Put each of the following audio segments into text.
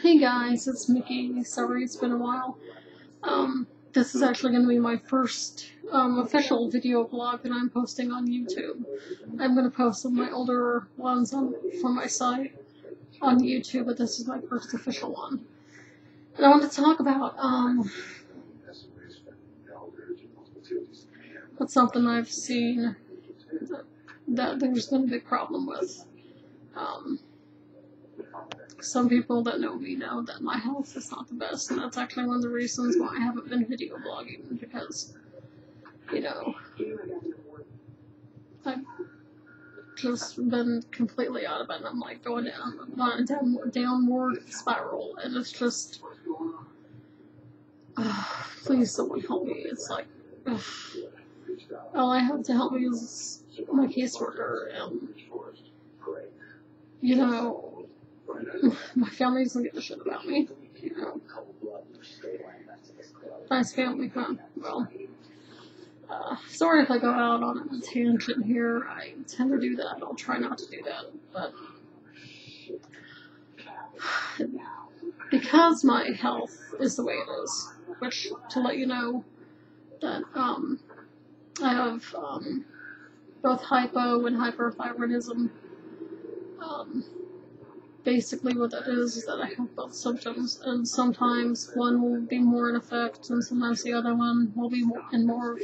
Hey guys, it's Mickey. Sorry it's been a while. This is actually going to be my first official video blog that I'm posting on YouTube. I'm going to post some of my older ones from my site on YouTube, but this is my first official one. And I want to talk about what's something I've seen that there's been a big problem with. Some people that know me know that my health is not the best, and that's actually one of the reasons why I haven't been video blogging, because, you know, I've just been completely out of it, and I'm like going down a downward spiral, and it's just, please someone help me. It's like, all I have to help me is my caseworker, and, you know, my family doesn't give a shit about me, you know. Nice family, huh? Well, sorry if I go out on a tangent here. I tend to do that. I'll try not to do that, but because my health is the way it is, which, to let you know, that I have both hypo and hyperthyroidism. Basically what that is that I have both symptoms, and sometimes one will be more in effect, and sometimes the other one will be in more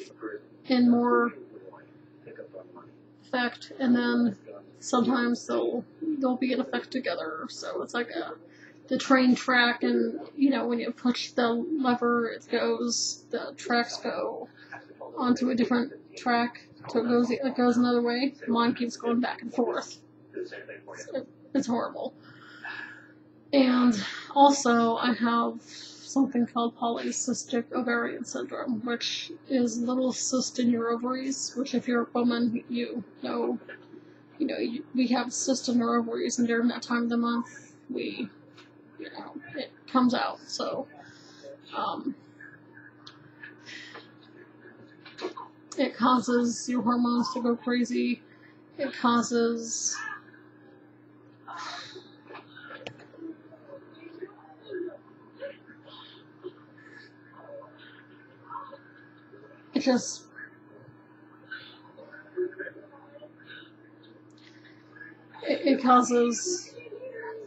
effect, and then sometimes they'll be in effect together. So it's like the train track, and you know, when you push the lever, the tracks go onto a different track, so it goes another way. Mine keeps going back and forth. It's horrible. And also, I have something called polycystic ovarian syndrome, which is a little cyst in your ovaries, which if you're a woman, we have cyst in our ovaries, and during that time of the month, it comes out. So, it causes your hormones to go crazy. It causes it causes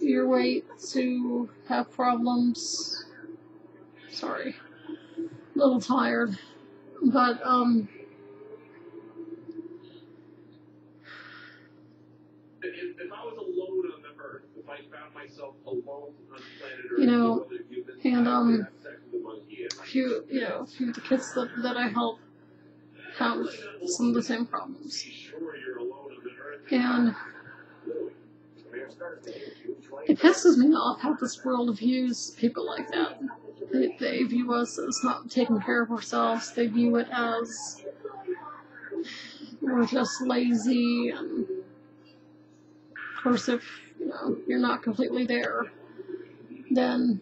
your weight to have problems. Sorry, a little tired, but if I was alone on the earth, if I found myself alone on planet Earth, you know, and a few of the kids that I help have some of the same problems. And it pisses me off how this world views people like that. They view us as not taking care of ourselves. They view it as we're just lazy, and of course if you're not completely there, then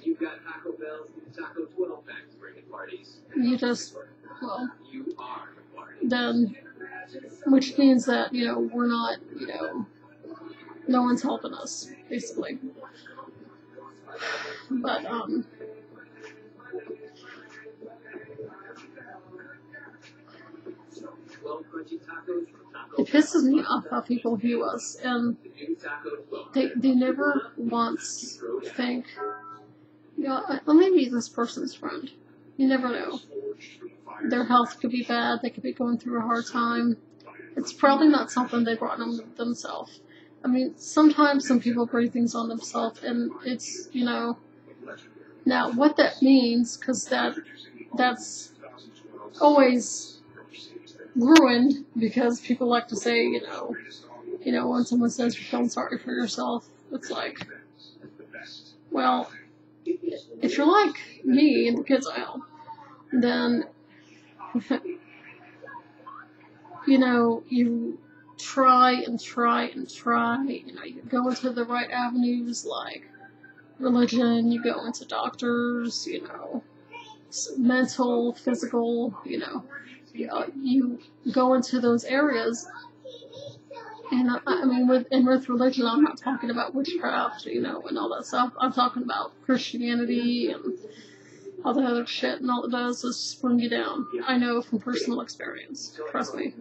you've got Taco Bell's Taco 12 packs bringing parties. You just, You are the party. then, which means that, we're not, no one's helping us, basically. But, it pisses me off how people view us, and they never once think, let me be this person's friend. You never know. Their health could be bad, they could be going through a hard time. It's probably not something they brought on themselves. I mean, sometimes some people bring things on themselves, and it's, now what that means, because that's always ruined, because people like to say, when someone says you're feeling sorry for yourself, it's like, well, if you're like me and the kids I help, then, you try and try and try, you go into the right avenues, like religion, you go into doctors, mental, physical, you go into those areas, And I mean, with religion, I'm not talking about witchcraft, you know, and all that stuff. I'm talking about Christianity and all the other shit, and all it does is just bring you down. I know from personal experience. Trust me.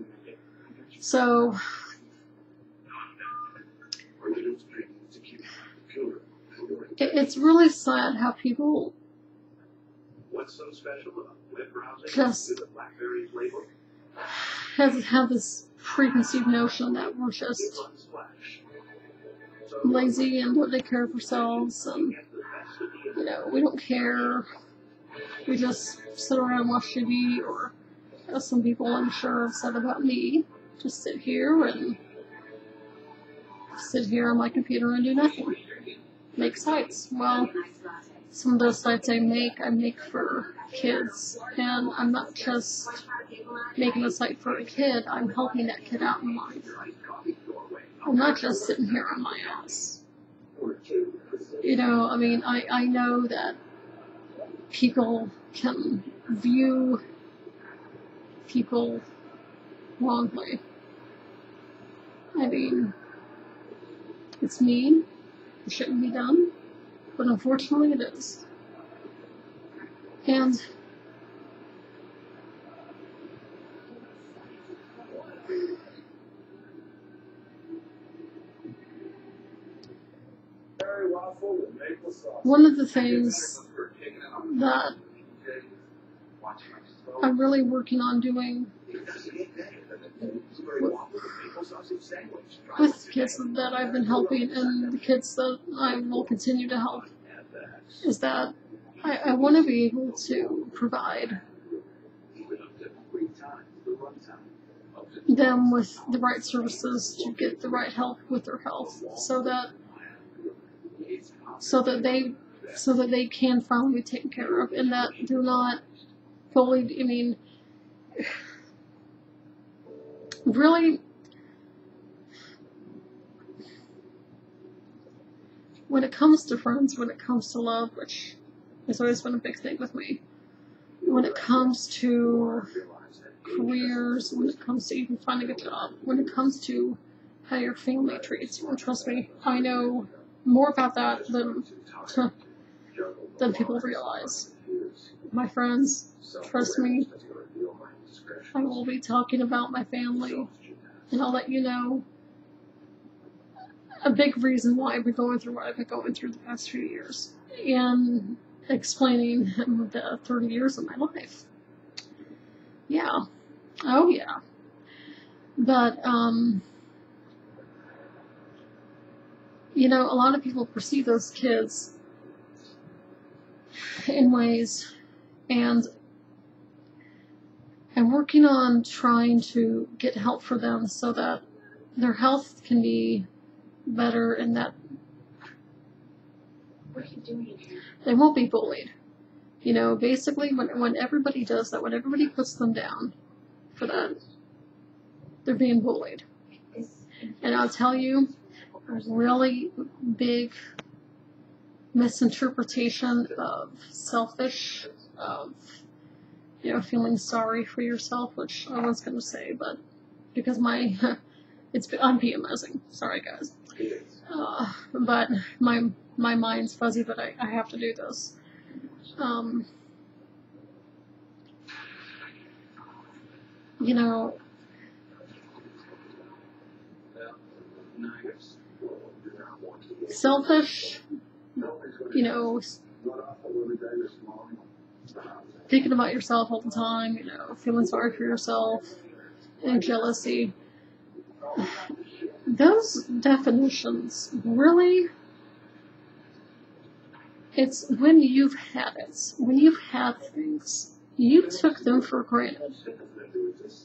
So, it's really sad how people just have this preconceived notion that we're just lazy and don't take care of ourselves, and, you know, we don't care. We just sit around and watch TV, or, as some people I'm sure have said about me, just sit here on my computer and do nothing. Make sites. Well, some of those sites I make for kids, and I'm not just making a site for a kid, I'm helping that kid out in life. I'm not just sitting here on my ass. You know, I mean, I know that people can view people wrongly. I mean, it's mean. It shouldn't be done. But unfortunately it is. And one of the things that I'm really working on doing with kids that I've been helping and the kids that I will continue to help is that I want to be able to provide them with the right services to get the right help with their health, so that they can finally be taken care of, and that they're not bullied. I mean, really, when it comes to friends, when it comes to love, which has always been a big thing with me, when it comes to careers, when it comes to even finding a job, when it comes to how your family treats you, and trust me, I know more about that than people realize. My friends, trust me, I will be talking about my family, and I'll let you know a big reason why I've been going through what I've been going through the past few years, and explaining the 30 years of my life. Yeah. Oh, yeah. But, you know, a lot of people perceive those kids in ways, and I'm working on trying to get help for them so that their health can be better, and that they won't be bullied. You know, basically, when everybody does that, when everybody puts them down for that, they're being bullied. And I'll tell you, a really big misinterpretation of selfish, of, you know, feeling sorry for yourself, which I was going to say, but because I'm PMSing. Sorry, guys. But my mind's fuzzy, but I have to do this. You know, selfish, you know, thinking about yourself all the time, you know, feeling sorry for yourself, and jealousy. Those definitions really, it's when you've had it, when you've had things, you took them for granted.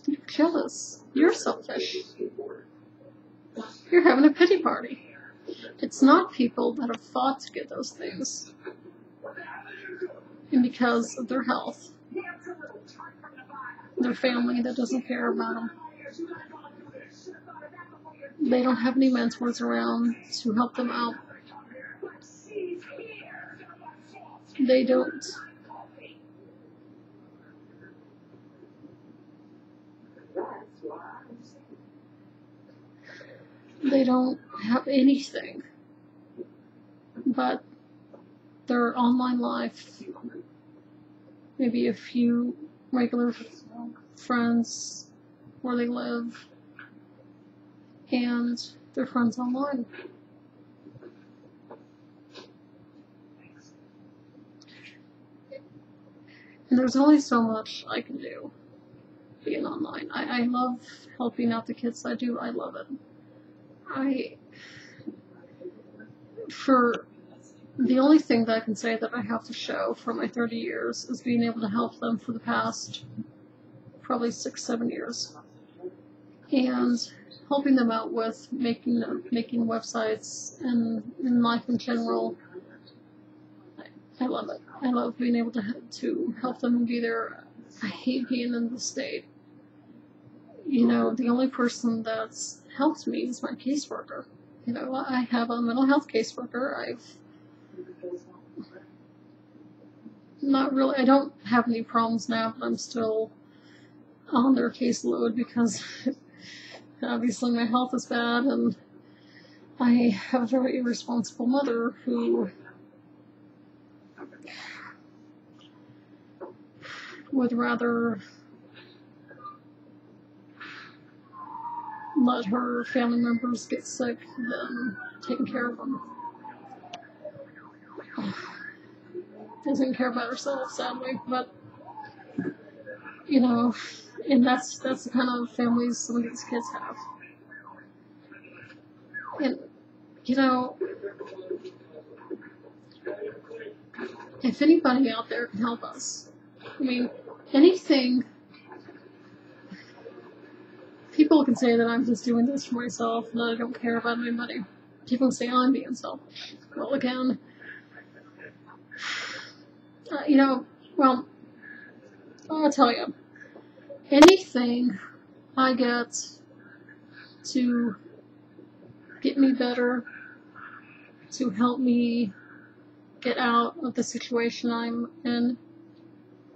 You're jealous. You're selfish. You're having a pity party. It's not people that have fought to get those things. And because of their health, their family that doesn't care about them, they don't have any mentors around to help them out. They don't. they don't have anything but their online life, maybe a few regular friends where they live, and their friends online. And there's only so much I can do being online. I love helping out the kids. I do. I love it. For the only thing that I can say that I have to show for my 30 years is being able to help them for the past probably 6-7 years. And helping them out with making websites and in life in general. I love it. I love being able to help them and be there. I hate being in the state. You know, the only person that's helped me is my caseworker. You know, I have a mental health caseworker. I don't have any problems now, but I'm still on their caseload because obviously my health is bad, and I have a very irresponsible mother who would rather let her family members get sick than taking care of them. Doesn't care about herself, sadly, but you know, and that's the kind of families some of these kids have. And you know, if anybody out there can help us, I mean, anything. People can say that I'm just doing this for myself and that I don't care about anybody. People say I'm being selfish. Well, again, you know, well, I'll tell you, anything I get to get me better, to help me get out of the situation I'm in,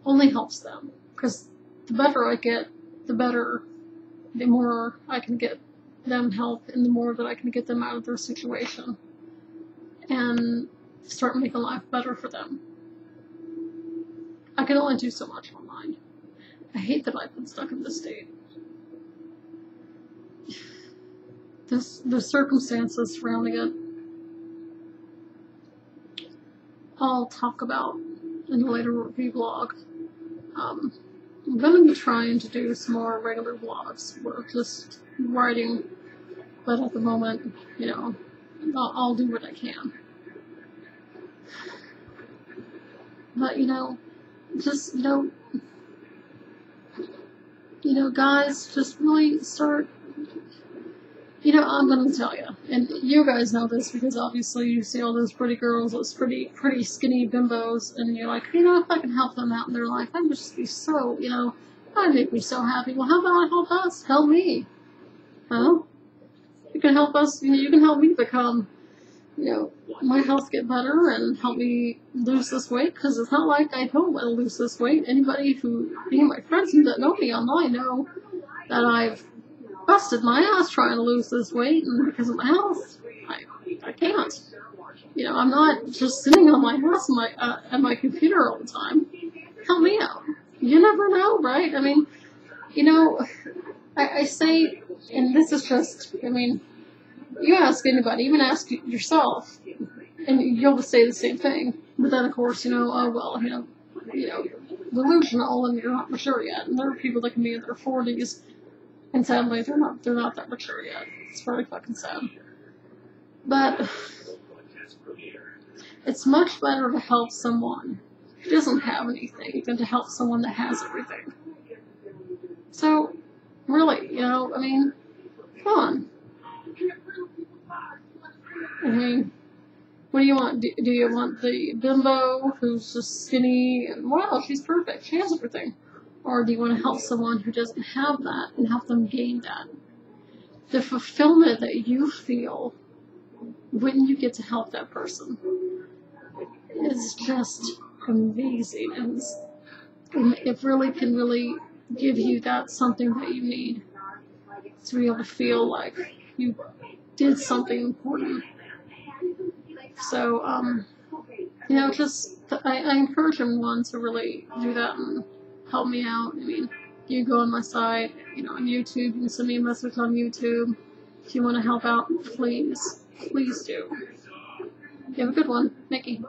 only helps them. Because the better I get, the more I can get them help, and the more that I can get them out of their situation and start making life better for them. I can only do so much online. I hate that I've been stuck in this state. The circumstances surrounding it, I'll talk about in a later VBlog. I'm going to be trying to do some more regular vlogs where just writing, but at the moment, you know, I'll do what I can. But, you know, just, you know, guys, just really start, you know, I'm going to tell you, and you guys know this because obviously you see all those pretty girls, those pretty skinny bimbos, and you're like, you know, if I can help them out in their life, I'd just be so, you know, that'd make me so happy. Well, how about I help us? Help me. Huh? You can help us, you know, you can help me become, you know, my health get better and help me lose this weight, because it's not like I don't want to lose this weight. Any of my friends that know me online know that I've busted my ass trying to lose this weight, and because of my health, I can't. You know, I'm not just sitting on my ass at my computer all the time. Help me out. You never know, right? I mean, you know, I say, and this is just, I mean, you ask anybody, even ask yourself, and you'll say the same thing. But then, of course, you know, oh well, you know, you're delusional and you're not mature yet. And there are people that can be in their 40s. And sadly, they're not that mature yet. It's really fucking sad. But it's much better to help someone who doesn't have anything than to help someone that has everything. So, really, you know, I mean, come on. I mean, what do you want? Do you want the bimbo who's just skinny and, wow, she's perfect, she has everything? Or do you want to help someone who doesn't have that and help them gain that? The fulfillment that you feel when you get to help that person is just amazing. And it really can really give you that something that you need to be able to feel like you did something important. So, you know, just, I encourage everyone to really do that and help me out. I mean, you go on my site, you know, on YouTube, you can send me a message on YouTube. If you want to help out, please do. You have a good one, Nikki.